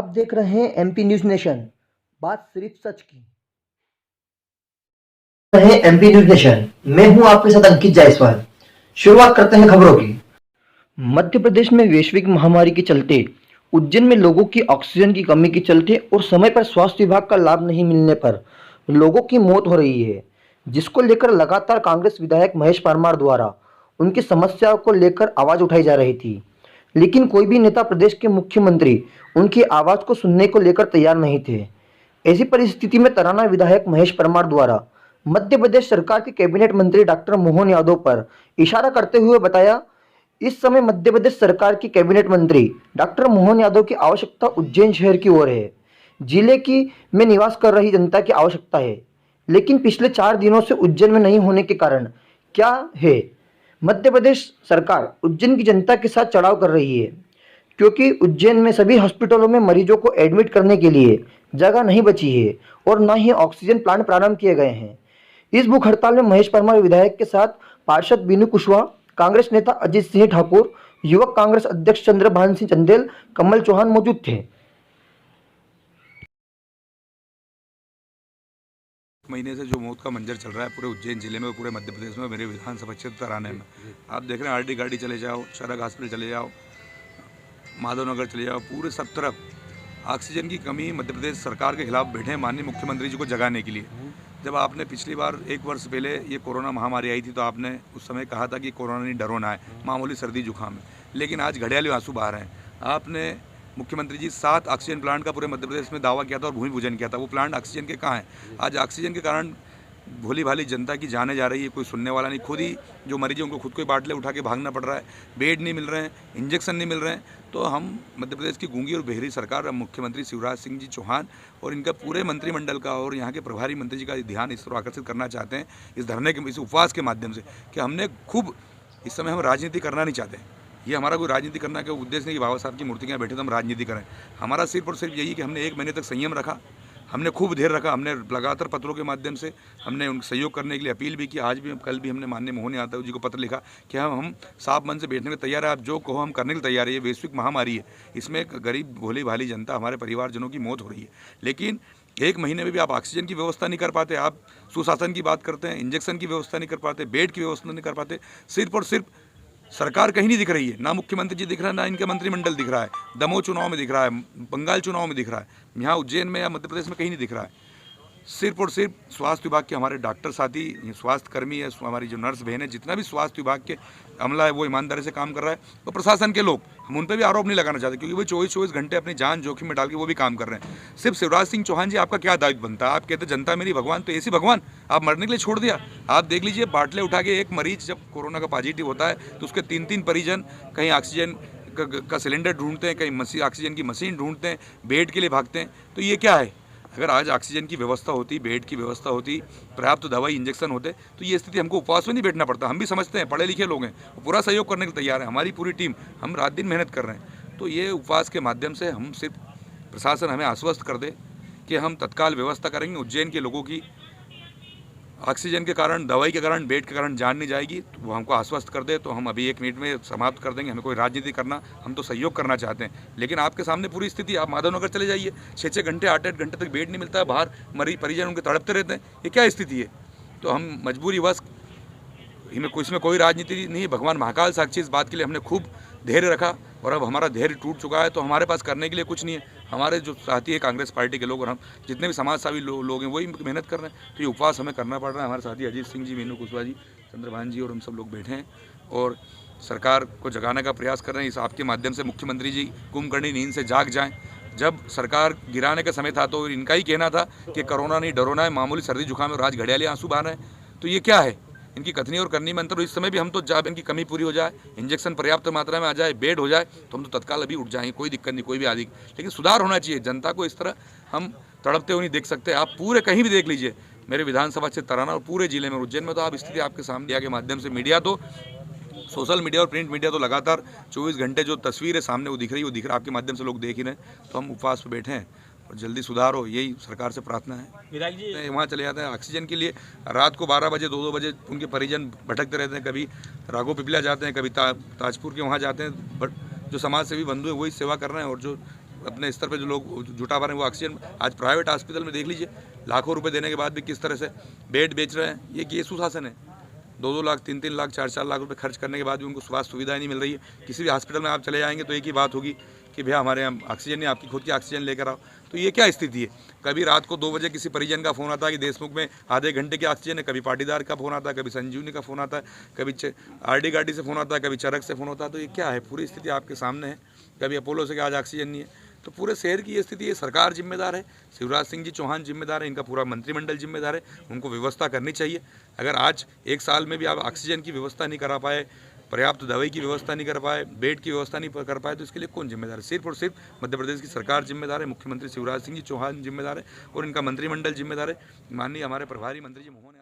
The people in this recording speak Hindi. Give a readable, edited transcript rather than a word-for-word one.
आप देख रहे हैं एमपी न्यूज़ नेशन, बात सिर्फ सच की। रहे एमपी न्यूज़ नेशन, मैं हूं आपके साथ अंकित जायसवाल। शुरुआत करते हैं खबरों की। मध्य प्रदेश में वैश्विक महामारी के चलते उज्जैन में लोगों की ऑक्सीजन की कमी के चलते और समय पर स्वास्थ्य विभाग का लाभ नहीं मिलने पर लोगों की मौत हो रही है, जिसको लेकर लगातार कांग्रेस विधायक महेश परमार द्वारा उनकी समस्याओं को लेकर आवाज उठाई जा रही थी, लेकिन कोई भी नेता प्रदेश के मुख्यमंत्री उनकी आवाज को सुनने को लेकर तैयार नहीं थे। ऐसी परिस्थिति में तराना विधायक महेश परमार द्वारा मध्य प्रदेश सरकार के कैबिनेट मंत्री डॉक्टर मोहन यादव पर इशारा करते हुए बताया, इस समय मध्य प्रदेश सरकार की कैबिनेट मंत्री डॉक्टर मोहन यादव की आवश्यकता उज्जैन शहर की ओर है, जिले की में निवास कर रही जनता की आवश्यकता है, लेकिन पिछले 4 दिनों से उज्जैन में नहीं होने के कारण क्या है, मध्य प्रदेश सरकार उज्जैन की जनता के साथ चढ़ाव कर रही है, क्योंकि उज्जैन में सभी हॉस्पिटलों में मरीजों को एडमिट करने के लिए जगह नहीं बची है और न ही ऑक्सीजन प्लांट प्रारंभ किए गए हैं। इस भूख हड़ताल में महेश परमार विधायक के साथ पार्षद बीनू कुशवाहा, कांग्रेस नेता अजीत सिंह ठाकुर, युवक कांग्रेस अध्यक्ष चंद्रभान सिंह चंदेल, कमल चौहान मौजूद थे। महीने से जो मौत का मंजर चल रहा है पूरे उज्जैन जिले में, पूरे मध्य प्रदेश में, मेरे विधानसभा क्षेत्र तराने में, आप देख रहे हैं आरडी गाड़ी चले जाओ, शरग हॉस्पिटल चले जाओ, माधवनगर चले जाओ, पूरे सब तरफ ऑक्सीजन की कमी मध्य प्रदेश सरकार के खिलाफ बैठे हैं माननीय मुख्यमंत्री जी को जगाने के लिए। जब आपने पिछली बार 1 वर्ष पहले ये कोरोना महामारी आई थी तो आपने उस समय कहा था कि कोरोना नहीं डरो ना है, मामूली सर्दी जुकाम है, लेकिन आज घड़ियाली आंसू बहा रहे हैं। आपने मुख्यमंत्री जी 7 ऑक्सीजन प्लांट का पूरे मध्य प्रदेश में दावा किया था और भूमि पूजन किया था, वो प्लांट ऑक्सीजन के कहाँ हैं? आज ऑक्सीजन के कारण भोली भाली जनता की जाने जा रही है, कोई सुनने वाला नहीं। खुद ही जो मरीज हैं उनको खुद को ही बाटले उठा के भागना पड़ रहा है, बेड नहीं मिल रहे हैं, इंजेक्शन नहीं मिल रहे हैं। तो हम मध्य प्रदेश की गूंगी और बहरी सरकार, मुख्यमंत्री शिवराज सिंह जी चौहान और इनका पूरे मंत्रिमंडल का और यहाँ के प्रभारी मंत्री जी का ध्यान इस तरह आकर्षित करना चाहते हैं इस धरने के, इस उपवास के माध्यम से, कि हमने खूब इस समय हम राजनीति करना नहीं चाहते। ये हमारा कोई राजनीति करना का उद्देश्य नहीं कि बाबा साहब की मूर्ति के यहाँ बैठे तो हम राजनीति करें। हमारा सिर्फ और सिर्फ यही कि हमने 1 महीने तक संयम रखा, हमने खूब धैर्य रखा, हमने लगातार पत्रों के माध्यम से हमने उनका सहयोग करने के लिए अपील भी की। आज भी कल भी हमने माननीय मोहन यादव जी को पत्र लिखा कि हम साफ मन से बैठने में तैयार है, आप जो कहो हम करने के लिए तैयार है। ये वैश्विक महामारी है, इसमें गरीब भोली भाली जनता, हमारे परिवारजनों की मौत हो रही है, लेकिन 1 महीने में भी आप ऑक्सीजन की व्यवस्था नहीं कर पाते, आप सुशासन की बात करते हैं, इंजेक्शन की व्यवस्था नहीं कर पाते, बेड की व्यवस्था नहीं कर पाते। सिर्फ और सिर्फ सरकार कहीं नहीं दिख रही है, ना मुख्यमंत्री जी दिख रहा है, ना इनका मंत्रिमंडल दिख रहा है। दमोह चुनाव में दिख रहा है, बंगाल चुनाव में दिख रहा है, यहाँ उज्जैन में या मध्य प्रदेश में कहीं नहीं दिख रहा है। सिर्फ और सिर्फ स्वास्थ्य विभाग के हमारे डॉक्टर साथी, स्वास्थ्य कर्मी है, हमारी जो नर्स बहन है, जितना भी स्वास्थ्य विभाग के अमला है वो ईमानदारी से काम कर रहा है। तो प्रशासन के लोग, हम उन पर भी आरोप नहीं लगाना चाहते, क्योंकि वो 24-24 घंटे अपनी जान जोखिम में डाल के वो भी काम कर रहे हैं। सिर्फ शिवराज सिंह चौहान जी, आपका क्या दायित्व बनता है? आप कहते जनता मेरी भगवान, तो ऐसी भगवान आप मरने के लिए छोड़ दिया। आप देख लीजिए, बाटले उठा के एक मरीज जब कोरोना का पॉजिटिव होता है तो उसके 3-3 परिजन कहीं ऑक्सीजन का सिलेंडर ढूंढते हैं, कहीं ऑक्सीजन की मशीन ढूंढते हैं, बेड के लिए भागते हैं। तो ये क्या है? अगर आज ऑक्सीजन की व्यवस्था होती, बेड की व्यवस्था होती, पर्याप्त दवाई इंजेक्शन होते, तो ये स्थिति हमको उपवास में नहीं बैठना पड़ता। हम भी समझते हैं, पढ़े लिखे लोग हैं, पूरा सहयोग करने के लिए तैयार है, हमारी पूरी टीम, हम रात दिन मेहनत कर रहे हैं। तो ये उपवास के माध्यम से हम सिर्फ प्रशासन हमें आश्वस्त कर दे कि हम तत्काल व्यवस्था करेंगे, उज्जैन के लोगों की ऑक्सीजन के कारण, दवाई के कारण, बेड के कारण जान नहीं जाएगी, तो वो हमको आश्वस्त कर दे तो हम अभी 1 मिनट में समाप्त कर देंगे। हमें कोई राजनीति करना, हम तो सहयोग करना चाहते हैं, लेकिन आपके सामने पूरी स्थिति। आप माधवनगर चले जाइए, 6-6 घंटे 8-8 घंटे तक बेड नहीं मिलता है, बाहर मरीज परिजन उनके तड़पते रहते हैं। ये क्या स्थिति है? तो हम मजबूरीवश, इसमें कोई राजनीति नहीं है, भगवान महाकाल साक्षी, इस बात के लिए हमने खूब धैर्य रखा और अब हमारा धैर्य टूट चुका है। तो हमारे पास करने के लिए कुछ नहीं है। हमारे जो साथी है कांग्रेस पार्टी के लोग और हम जितने भी समाजसेवी लोग हैं वही मेहनत कर रहे हैं, तो ये उपवास हमें करना पड़ रहा है। हमारे साथी अजीत सिंह जी, बीनू कुशवाहा जी, चंद्रभान जी और हम सब लोग बैठे हैं और सरकार को जगाने का प्रयास कर रहे हैं। इस आपके माध्यम से मुख्यमंत्री जी कुंभकर्णी नींद से जाग जाएँ। जब सरकार गिराने का समय था तो इनका ही कहना था कि कोरोना नहीं डरोना है, मामूली सर्दी जुकाम और आज घड़ियाली आंसू बहा रहे हैं। तो ये क्या है? इनकी कथनी और करनी में अंतर। इस समय भी हम तो जब इनकी कमी पूरी हो जाए, इंजेक्शन पर्याप्त मात्रा में आ जाए, बेड हो जाए, तो हम तो तत्काल अभी उठ जाएंगे, कोई दिक्कत नहीं, कोई भी आदि। लेकिन सुधार होना चाहिए, जनता को इस तरह हम तड़पते हुए नहीं देख सकते। आप पूरे कहीं भी देख लीजिए, मेरे विधानसभा क्षेत्र तराना और पूरे जिले में, उज्जैन में, तो आप स्थिति आपके सामने के माध्यम से, मीडिया तो, सोशल मीडिया और प्रिंट मीडिया तो लगातार 24 घंटे जो तस्वीर है सामने वो दिख रही है, वो दिख रहा है, आपके माध्यम से लोग देख ही रहे हैं। तो हम उपवास पर बैठे हैं और जल्दी सुधार हो, यही सरकार से प्रार्थना है। विधायक जी वहाँ चले जाते हैं ऑक्सीजन के लिए, रात को 12 बजे 2-2 बजे उनके परिजन भटकते रहते हैं, कभी राघो पिपलिया जाते हैं, कभी ताजपुर के वहाँ जाते हैं, बट जो समाज सेवी बंधु हैं वही सेवा कर रहे हैं और जो अपने स्तर पे जो लोग जुटा पा रहे हैं वो ऑक्सीजन। आज प्राइवेट हॉस्पिटल में देख लीजिए, लाखों रुपए देने के बाद भी किस तरह से बेड बेच रहे हैं। ये सुशासन है। 2-2 लाख, 3-3 लाख, 4-4 लाख रुपए खर्च करने के बाद भी उनको स्वास्थ्य सुविधाएं नहीं मिल रही है। किसी भी हॉस्पिटल में आप चले जाएंगे तो एक ही बात होगी कि भैया हमारे यहाँ ऑक्सीजन नहीं, आपकी खुद की ऑक्सीजन लेकर आओ। तो ये क्या स्थिति है? कभी रात को 2 बजे किसी परिजन का फ़ोन आता है कि देशमुख में आधे घंटे की ऑक्सीजन है, कभी पाटीदार का फ़ोन आता है, कभी संजीवनी का फ़ोन आता है, कभी आरडी गाड़ी से फ़ोन आता है, कभी चरक से फ़ोन होता है। तो ये क्या है? पूरी स्थिति आपके सामने है। कभी अपोलो से कि आज ऑक्सीजन नहीं है। तो पूरे शहर की ये स्थिति है। सरकार जिम्मेदार है, शिवराज सिंह जी चौहान जिम्मेदार है, इनका पूरा मंत्रिमंडल जिम्मेदार है। उनको व्यवस्था करनी चाहिए। अगर आज 1 साल में भी आप ऑक्सीजन की व्यवस्था नहीं करा पाए, पर्याप्त दवाई की व्यवस्था नहीं कर पाए, बेड की व्यवस्था नहीं कर पाए, तो इसके लिए कौन जिम्मेदार है? सिर्फ और सिर्फ मध्य प्रदेश की सरकार जिम्मेदार है, मुख्यमंत्री शिवराज सिंह जी चौहान जिम्मेदार है और इनका मंत्रिमंडल जिम्मेदार है। माननीय हमारे प्रभारी मंत्री जी मोहन